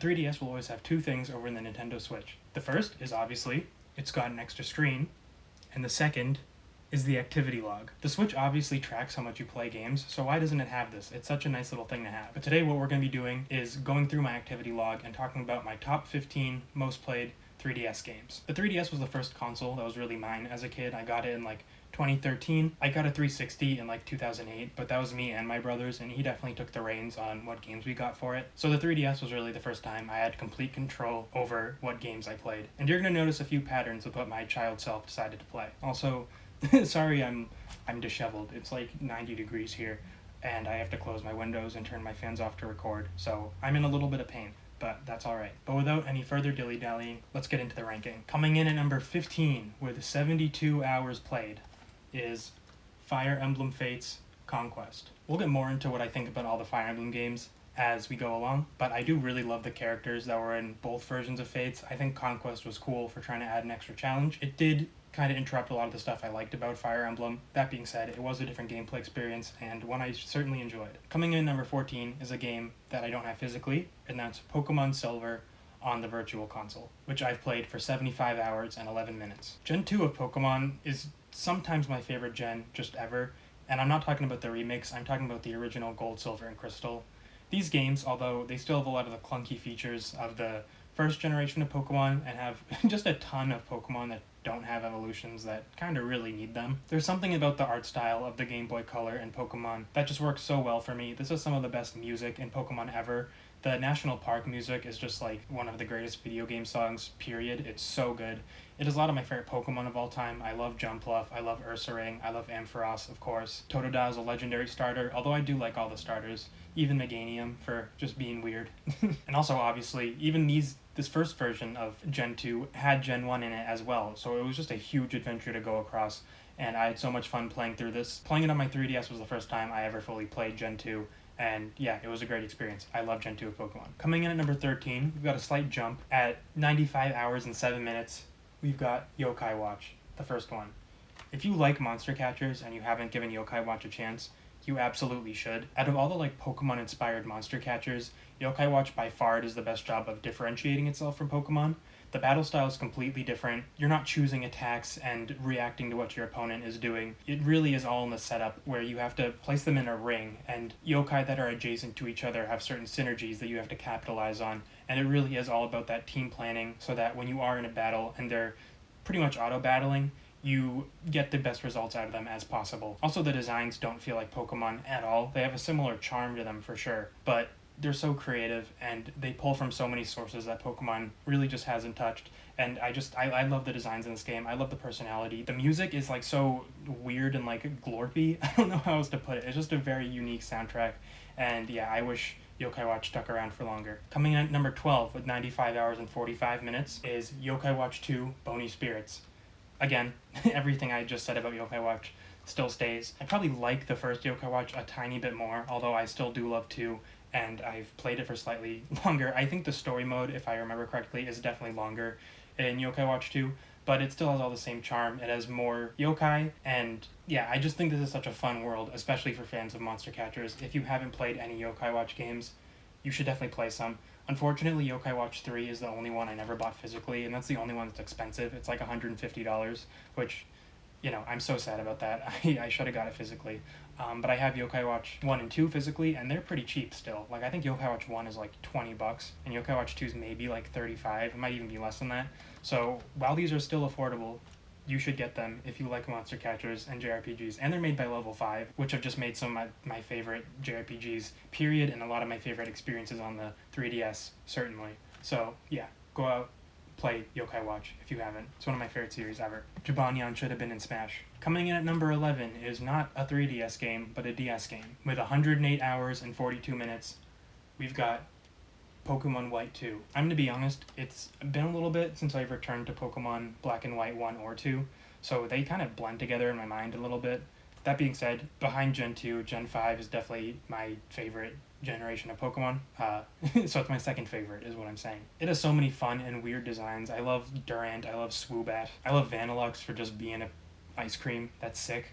3DS will always have two things over the Nintendo Switch. The first is obviously it's got an extra screen, and the second is the activity log. The Switch obviously tracks how much you play games, so why doesn't it have this? It's such a nice little thing to have. But today what we're going to be doing is going through my activity log and talking about my top 15 most played 3DS games. The 3DS was the first console that was really mine as a kid. I got it in 2013. I got a 360 in 2008, but that was me and my brothers, and he definitely took the reins on what games we got for it. So the 3DS was really the first time I had complete control over what games I played. And you're going to notice a few patterns with what my child self decided to play. Also, sorry I'm disheveled. It's 90 degrees here, and I have to close my windows and turn my fans off to record, so I'm in a little bit of pain. But that's alright. But without any further dilly-dallying, let's get into the ranking. Coming in at number 15 with 72 hours played is Fire Emblem Fates Conquest. We'll get more into what I think about all the Fire Emblem games as we go along, but I do really love the characters that were in both versions of Fates. I think Conquest was cool for trying to add an extra challenge. It did kind of interrupt a lot of the stuff I liked about Fire Emblem. That being said, it was a different gameplay experience and one I certainly enjoyed. Coming in at number 14 is a game that I don't have physically, and that's Pokemon Silver on the Virtual Console, which I've played for 75 hours and 11 minutes. Gen 2 of Pokemon is sometimes my favorite gen just ever, and I'm not talking about the remakes, I'm talking about the original Gold, Silver, and Crystal. These games, although they still have a lot of the clunky features of the first generation of Pokemon and have just a ton of Pokemon that don't have evolutions that kind of really need them. There's something about the art style of the Game Boy Color and Pokemon that just works so well for me. This is some of the best music in Pokemon ever. The National Park music is just one of the greatest video game songs, period. It's so good. It is a lot of my favorite Pokemon of all time. I love Jumpluff, I love Ursaring, I love Ampharos, of course. Totodile is a legendary starter, although I do like all the starters, even Meganium for just being weird. And also, obviously, even this first version of Gen 2 had Gen 1 in it as well, so it was just a huge adventure to go across, and I had so much fun playing through this. Playing it on my 3DS was the first time I ever fully played Gen 2, and yeah, it was a great experience. I love Gen 2 of Pokemon. Coming in at number 13, we've got a slight jump. At 95 hours and 7 minutes, we've got Yokai Watch, the first one. If you like monster catchers and you haven't given Yokai Watch a chance, you absolutely should. Out of all the Pokemon-inspired monster catchers, Yokai Watch by far does the best job of differentiating itself from Pokemon. The battle style is completely different. You're not choosing attacks and reacting to what your opponent is doing. It really is all in the setup where you have to place them in a ring, and yokai that are adjacent to each other have certain synergies that you have to capitalize on, and it really is all about that team planning so that when you are in a battle and they're pretty much auto-battling, you get the best results out of them as possible. Also, the designs don't feel like Pokemon at all. They have a similar charm to them for sure, but they're so creative and they pull from so many sources that Pokemon really just hasn't touched. And I love the designs in this game. I love the personality. The music is so weird and glorpy. I don't know how else to put it. It's just a very unique soundtrack. And yeah, I wish Yokai Watch stuck around for longer. Coming in at number 12 with 95 hours and 45 minutes is Yokai Watch 2 Bony Spirits. Again, everything I just said about Yokai Watch still stays. I probably like the first Yokai Watch a tiny bit more, although I still do love 2, and I've played it for slightly longer. I think the story mode, if I remember correctly, is definitely longer in Yokai Watch 2, but it still has all the same charm. It has more yokai, and yeah, I just think this is such a fun world, especially for fans of monster catchers. If you haven't played any Yokai Watch games, you should definitely play some. Unfortunately, Yokai Watch 3 is the only one I never bought physically, and that's the only one that's expensive. It's $150, which, I'm so sad about that. I should have got it physically. But I have Yokai Watch 1 and 2 physically, and they're pretty cheap still. I think Yokai Watch 1 is $20, and Yokai Watch 2 is maybe $35. It might even be less than that. So while these are still affordable, you should get them if you like monster catchers and JRPGs. And they're made by Level 5, which have just made some of my favorite JRPGs, period, and a lot of my favorite experiences on the 3DS, certainly. So yeah, go out, play Yokai Watch if you haven't. It's one of my favorite series ever. Jibanyan should have been in Smash. Coming in at number 11 is not a 3DS game, but a DS game. With 108 hours and 42 minutes, we've got Pokemon White 2. I'm going to be honest, it's been a little bit since I've returned to Pokemon Black and White 1 or 2, so they kind of blend together in my mind a little bit. That being said, behind Gen 2, Gen 5 is definitely my favorite generation of Pokemon. So it's my second favorite, is what I'm saying. It has so many fun and weird designs. I love Durant, I love Swoobat, I love Vanilluxe for just being a ice cream. That's sick.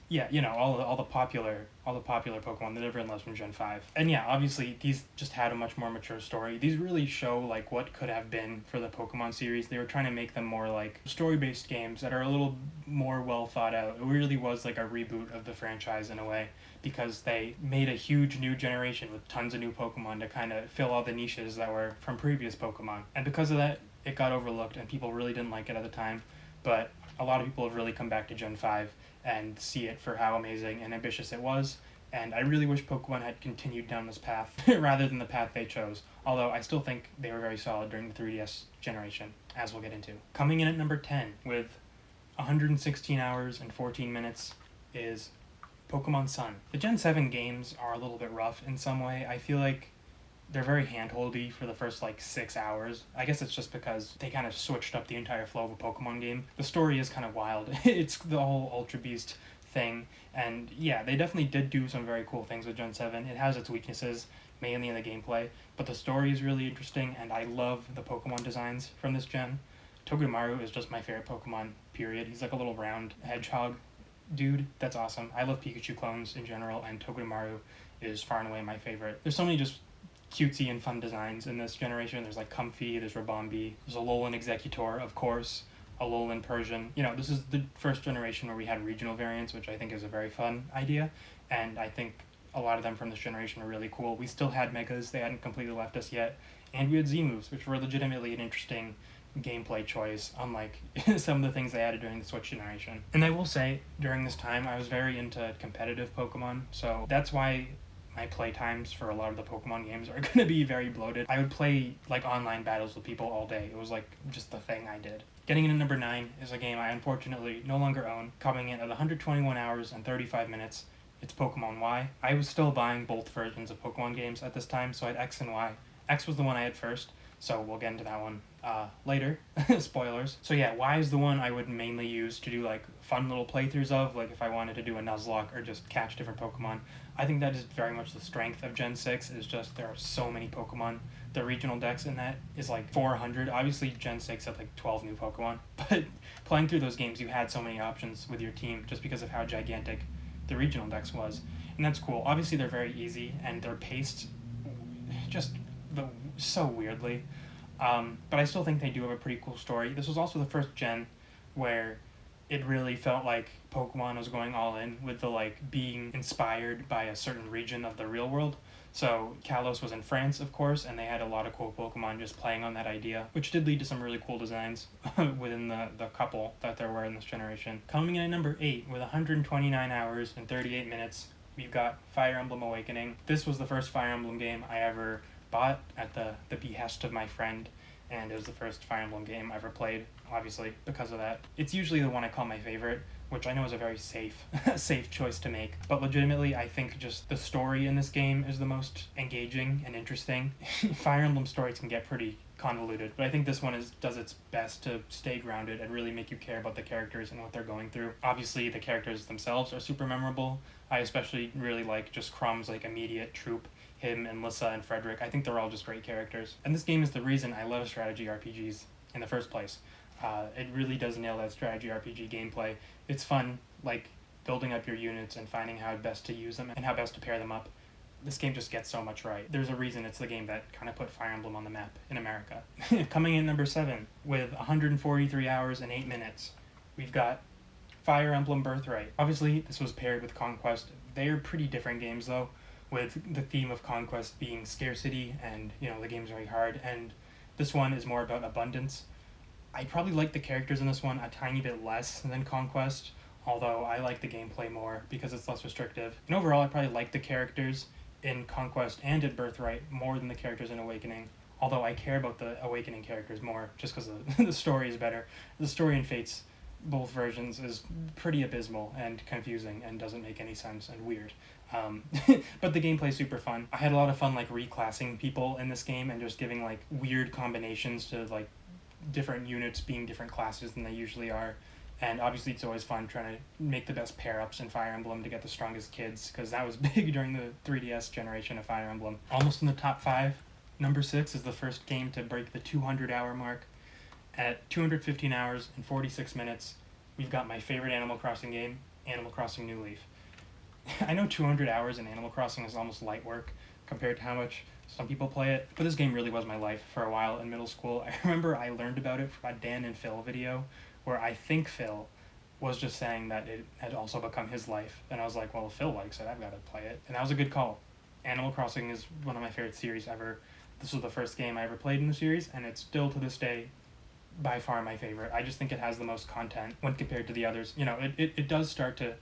Yeah, all the popular Pokemon that everyone loves from Gen 5. And yeah, obviously these just had a much more mature story. These really show like what could have been for the Pokemon series. They were trying to make them more like story-based games that are a little more well thought out. It really was like a reboot of the franchise in a way, because they made a huge new generation with tons of new Pokemon to kind of fill all the niches that were from previous Pokemon. And because of that, it got overlooked and people really didn't like it at the time. But a lot of people have really come back to Gen 5 and see it for how amazing and ambitious it was. And I really wish Pokemon had continued down this path rather than the path they chose. Although I still think they were very solid during the 3DS generation, as we'll get into. Coming in at number 10 with 116 hours and 14 minutes is Pokemon Sun. The Gen 7 games are a little bit rough in some way. I feel like they're very handholdy for the first like 6 hours. I guess it's just because they kind of switched up the entire flow of a Pokemon game. The story is kind of wild. It's the whole Ultra Beast thing, and yeah, they definitely did do some very cool things with Gen 7. It has its weaknesses, mainly in the gameplay, but the story is really interesting, and I love the Pokemon designs from this gen. Togedemaru is just my favorite Pokemon, period. He's like a little round hedgehog dude. That's awesome. I love Pikachu clones in general, and Togedemaru is far and away my favorite. There's so many just cutesy and fun designs in this generation. There's like Comfey, there's Rabombi, there's Alolan Exeggutor, of course, Alolan Persian. You know, this is the first generation where we had regional variants, which I think is a very fun idea, and I think a lot of them from this generation are really cool. We still had Megas, they hadn't completely left us yet, and we had Z-moves, which were legitimately an interesting gameplay choice, unlike some of the things they added during the Switch generation. And I will say, during this time, I was very into competitive Pokemon, so that's why my play times for a lot of the Pokemon games are going to be very bloated. I would play like online battles with people all day. It was like just the thing I did. Getting into number 9 is a game I unfortunately no longer own, coming in at 121 hours and 35 minutes. It's Pokemon Y. I was still buying both versions of Pokemon games at this time, so I had X and Y. X was the one I had first, so we'll get into that one later. Spoilers. So yeah, Y is the one I would mainly use to do like fun little playthroughs of, like if I wanted to do a Nuzlocke or just catch different Pokemon. I think that is very much the strength of Gen 6, is just there are so many Pokemon. The regional dex in that is like 400. Obviously Gen 6 had like 12 new Pokemon, but playing through those games you had so many options with your team just because of how gigantic the regional dex was. And that's cool. Obviously they're very easy and they're paced just so weirdly. But I still think they do have a pretty cool story. This was also the first gen where it really felt like Pokemon was going all in with the like being inspired by a certain region of the real world. So Kalos was in France, of course, and they had a lot of cool Pokemon just playing on that idea, which did lead to some really cool designs within the couple that there were in this generation. Coming in at number 8 with 129 hours and 38 minutes, we've got Fire Emblem Awakening. This was the first Fire Emblem game I ever bought at the behest of my friend, and it was the first Fire Emblem game I ever played, obviously, because of that. It's usually the one I call my favorite, which I know is a very safe choice to make, but legitimately I think just the story in this game is the most engaging and interesting. Fire Emblem stories can get pretty convoluted, but I think this one does its best to stay grounded and really make you care about the characters and what they're going through. Obviously the characters themselves are super memorable. I especially really like just Chrome's like immediate troop, him and Lissa and Frederick. I think they're all just great characters. And this game is the reason I love strategy RPGs in the first place. It really does nail that strategy RPG gameplay. It's fun, like building up your units and finding how best to use them and how best to pair them up. This game just gets so much right. There's a reason it's the game that kind of put Fire Emblem on the map in America. Coming in number 7 with 143 hours and 8 minutes, we've got Fire Emblem Birthright. Obviously, this was paired with Conquest. They're pretty different games, though, with the theme of Conquest being scarcity and, you know, the game's very hard, and this one is more about abundance. I probably like the characters in this one a tiny bit less than Conquest, although I like the gameplay more because it's less restrictive. And overall, I probably like the characters in Conquest and in Birthright more than the characters in Awakening, although I care about the Awakening characters more just because the story is better. The story in Fates, both versions, is pretty abysmal and confusing and doesn't make any sense and weird. But the gameplay is super fun. I had a lot of fun like reclassing people in this game and just giving like weird combinations to like different units being different classes than they usually are. And obviously it's always fun trying to make the best pair-ups in Fire Emblem to get the strongest kids, because that was big during the 3DS generation of Fire Emblem. Almost in the top 5. Number 6 is the first game to break the 200-hour mark. At 215 hours and 46 minutes, we've got my favorite Animal Crossing game, Animal Crossing New Leaf. I know 200 hours in Animal Crossing is almost light work compared to how much some people play it, but this game really was my life for a while in middle school. I remember I learned about it from a Dan and Phil video, where I think Phil was just saying that it had also become his life, and I was like, well, if Phil likes it, I've got to play it, and that was a good call. Animal Crossing is one of my favorite series ever. This was the first game I ever played in the series, and it's still to this day by far my favorite. I just think it has the most content when compared to the others. You know, it does start to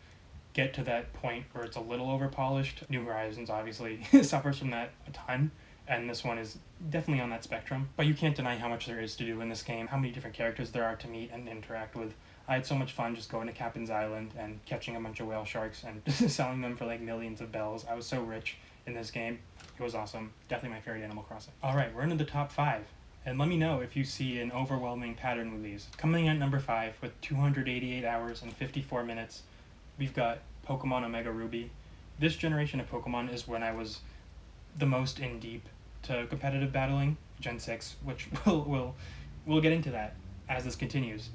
get to that point where it's a little over polished. New Horizons obviously suffers from that a ton, and this one is definitely on that spectrum. But you can't deny how much there is to do in this game, how many different characters there are to meet and interact with. I had so much fun just going to Captain's Island and catching a bunch of whale sharks and selling them for like millions of bells. I was so rich in this game. It was awesome. Definitely my favorite Animal Crossing. Alright, we're into the top 5. And let me know if you see an overwhelming pattern with these. Coming in at number 5 with 288 hours and 54 minutes, we've got Pokemon Omega Ruby. This generation of Pokemon is when I was the most in deep to competitive battling, Gen 6, which we'll get into that as this continues.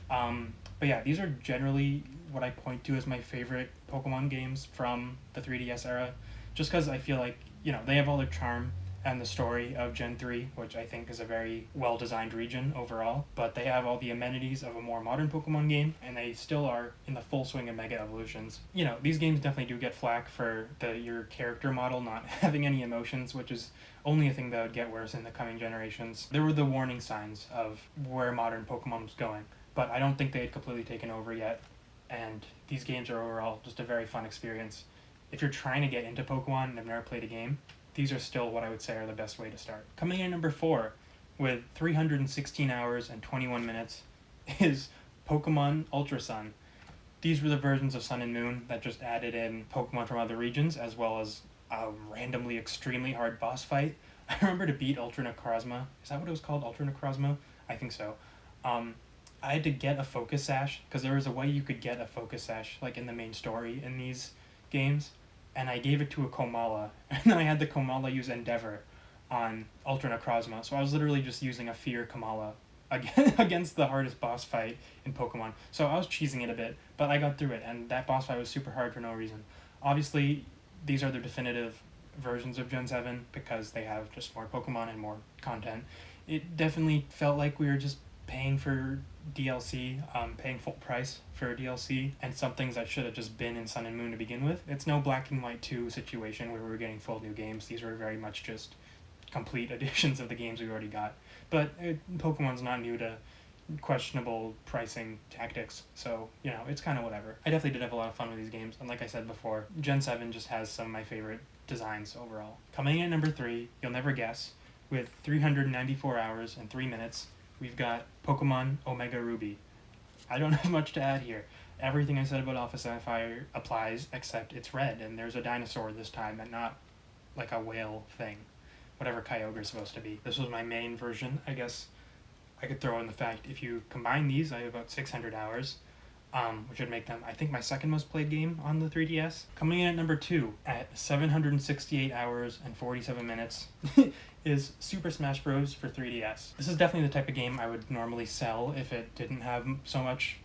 But yeah, these are generally what I point to as my favorite Pokemon games from the 3DS era, just because I feel like, you know, they have all their charm and the story of Gen 3, which I think is a very well-designed region overall, but they have all the amenities of a more modern Pokemon game, and they still are in the full swing of Mega Evolutions. You know, these games definitely do get flack for your character model not having any emotions, which is only a thing that would get worse in the coming generations. There were the warning signs of where modern Pokemon was going, but I don't think they had completely taken over yet, and these games are overall just a very fun experience. If you're trying to get into Pokemon and have never played a game, these are still what I would say are the best way to start. Coming in number 4 with 316 hours and 21 minutes is Pokemon Ultra Sun. These were the versions of Sun and Moon that just added in Pokemon from other regions, as well as a randomly extremely hard boss fight. I remember to beat Ultra Necrozma. Is that what it was called? Ultra Necrozma? I think so. I had to get a Focus Sash, because there was a way you could get a Focus Sash like in the main story in these games, and I gave it to a Komala, and then I had the Komala use Endeavor on Ultra Necrozma, so I was literally just using a Fear Komala against the hardest boss fight in Pokemon. So I was cheesing it a bit, but I got through it, and that boss fight was super hard for no reason. Obviously, these are the definitive versions of Gen 7, because they have just more Pokemon and more content. It definitely felt like we were just paying for DLC, paying full price for DLC, and some things that should have just been in Sun and Moon to begin with. It's no Black and White 2 situation where we were getting full new games. These were very much just complete editions of the games we already got. But Pokemon's not new to questionable pricing tactics, so, you know, it's kind of whatever. I definitely did have a lot of fun with these games, and like I said before, Gen 7 just has some of my favorite designs overall. Coming in at number 3, you'll never guess, with 394 hours and 3 minutes, we've got Pokemon Omega Ruby. I don't have much to add here. Everything I said about Alpha Sapphire applies, except it's red, and there's a dinosaur this time, and not like a whale thing. Whatever Kyogre's supposed to be. This was my main version. I guess I could throw in the fact, if you combine these, I have about 600 hours, which would make them, I think, my second most played game on the 3DS. Coming in at number 2, at 768 hours and 47 minutes, is Super Smash Bros. For 3DS. This is definitely the type of game I would normally sell if it didn't have so much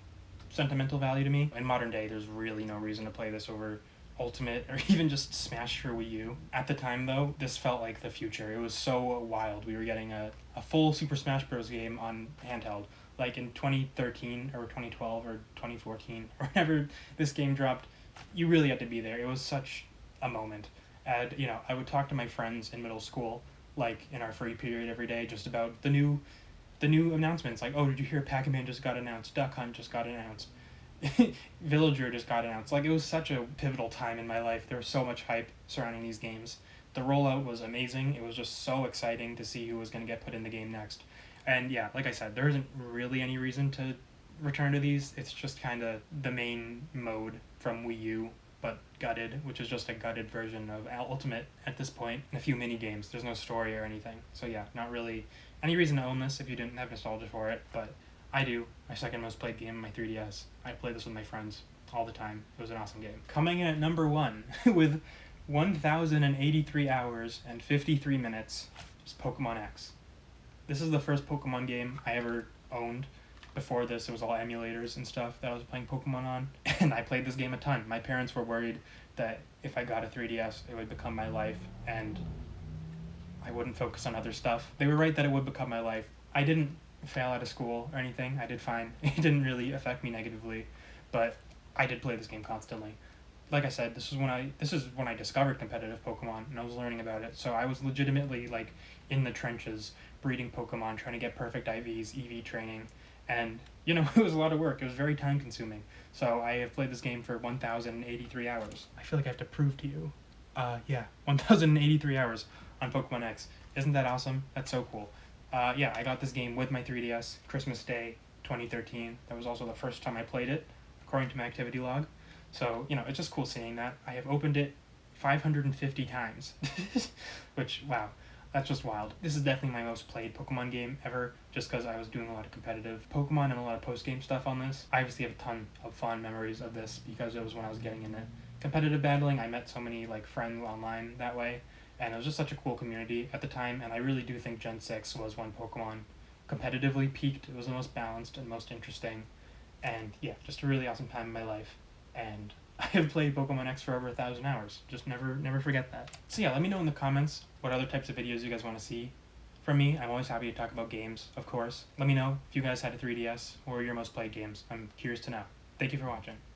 sentimental value to me. In modern day, there's really no reason to play this over Ultimate or even just Smash for Wii U. At the time, though, this felt like the future. It was so wild. We were getting a full Super Smash Bros. Game on handheld. Like in 2013 or 2012 or 2014, or whenever this game dropped, you really had to be there. It was such a moment. And, you know, I would talk to my friends in middle school, like in our free period every day, just about the new announcements. Like, oh, did you hear Pac-Man just got announced? Duck Hunt just got announced. Villager just got announced. Like, it was such a pivotal time in my life. There was so much hype surrounding these games. The rollout was amazing. It was just so exciting to see who was going to get put in the game next. And yeah, like I said, there isn't really any reason to return to these. It's just kind of the main mode from Wii U, but gutted, which is just a gutted version of Ultimate at this point, and a few mini games. There's no story or anything. So yeah, not really any reason to own this if you didn't have nostalgia for it, but I do. My second most played game on my 3DS. I played this with my friends all the time. It was an awesome game. Coming in at number 1 with 1,083 hours and 53 minutes is Pokemon X. This is the first Pokemon game I ever owned Before this, it was all emulators and stuff that I was playing Pokemon on, and I played this game a ton. My parents were worried that if I got a 3DS, it would become my life, and I wouldn't focus on other stuff. They were right that it would become my life. I didn't fail out of school or anything. I did fine. It didn't really affect me negatively, but I did play this game constantly. Like I said, this is when I discovered competitive Pokemon and I was learning about it. So I was legitimately like in the trenches breeding Pokemon, trying to get perfect IVs, EV training, and you know it was a lot of work. It was very time consuming. So I have played this game for 1,083 hours. I feel like I have to prove to you. Yeah, 1,083 hours on Pokemon X. Isn't that awesome? That's so cool. Yeah, I got this game with my 3DS Christmas Day 2013. That was also the first time I played it, according to my activity log. So, you know, it's just cool seeing that. I have opened it 550 times, which, wow, that's just wild. This is definitely my most played Pokemon game ever, just because I was doing a lot of competitive Pokemon and a lot of post-game stuff on this. I obviously have a ton of fond memories of this because it was when I was getting into competitive battling. I met so many, like, friends online that way, and it was just such a cool community at the time, and I really do think Gen 6 was when Pokemon competitively peaked. It was the most balanced and most interesting, and yeah, just a really awesome time in my life. And I have played Pokemon X for over 1,000 hours. Just never forget that. So yeah, let me know in the comments what other types of videos you guys want to see from me. I'm always happy to talk about games, of course. Let me know if you guys had a 3DS or your most played games. I'm curious to know. Thank you for watching.